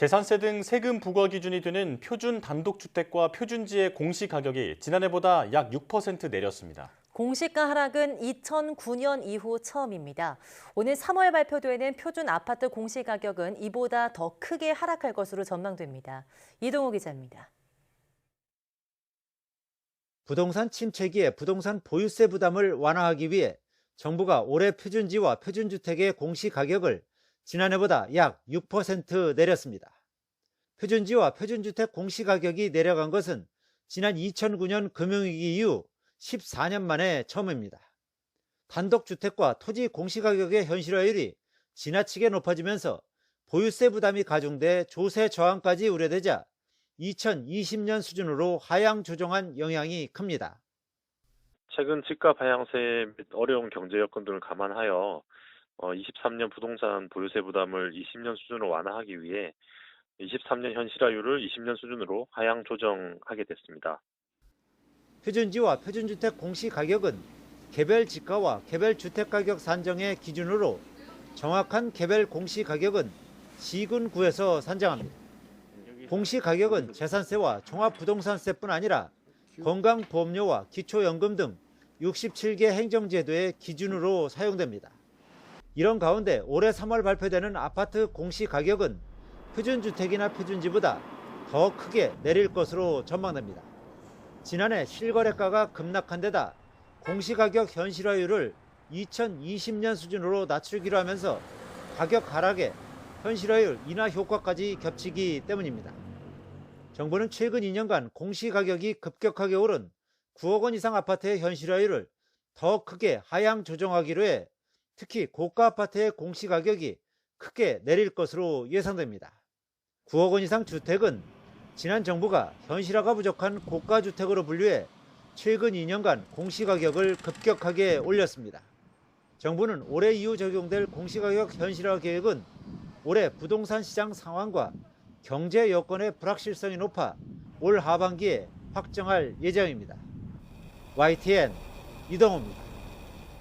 재산세 등 세금 부과 기준이 되는 표준 단독주택과 표준지의 공시가격이 지난해보다 약 6% 내렸습니다. 공시가 하락은 2009년 이후 처음입니다. 오늘 3월 발표되는 표준 아파트 공시가격은 이보다 더 크게 하락할 것으로 전망됩니다. 이동호 기자입니다. 부동산 침체기에 부동산 보유세 부담을 완화하기 위해 정부가 올해 표준지와 표준주택의 공시가격을 지난해보다 약 6% 내렸습니다. 표준지와 표준주택 공시가격이 내려간 것은 지난 2009년 금융위기 이후 14년 만에 처음입니다. 단독주택과 토지 공시가격의 현실화율이 지나치게 높아지면서 보유세 부담이 가중돼 조세 저항까지 우려되자 2020년 수준으로 하향 조정한 영향이 큽니다. 최근 집값 하향세 및 어려운 경제 여건 등을 감안하여 23년 부동산 보유세 부담을 20년 수준으로 완화하기 위해 23년 현실화율을 20년 수준으로 하향 조정하게 됐습니다. 표준지와 표준주택 공시가격은 개별 지가와 개별 주택가격 산정의 기준으로 정확한 개별 공시가격은 시군구에서 산정합니다. 공시가격은 재산세와 종합부동산세뿐 아니라 건강보험료와 기초연금 등 67개 행정제도의 기준으로 사용됩니다. 이런 가운데 올해 3월 발표되는 아파트 공시가격은 표준주택이나 표준지보다 더 크게 내릴 것으로 전망됩니다. 지난해 실거래가가 급락한 데다 공시가격 현실화율을 2020년 수준으로 낮추기로 하면서 가격 하락에 현실화율 인하 효과까지 겹치기 때문입니다. 정부는 최근 2년간 공시가격이 급격하게 오른 9억 원 이상 아파트의 현실화율을 더 크게 하향 조정하기로 해 특히 고가 아파트의 공시가격이 크게 내릴 것으로 예상됩니다. 9억 원 이상 주택은 지난 정부가 현실화가 부족한 고가주택으로 분류해 최근 2년간 공시가격을 급격하게 올렸습니다. 정부는 올해 이후 적용될 공시가격 현실화 계획은 올해 부동산 시장 상황과 경제 여건의 불확실성이 높아 올 하반기에 확정할 예정입니다. YTN 이동호입니다.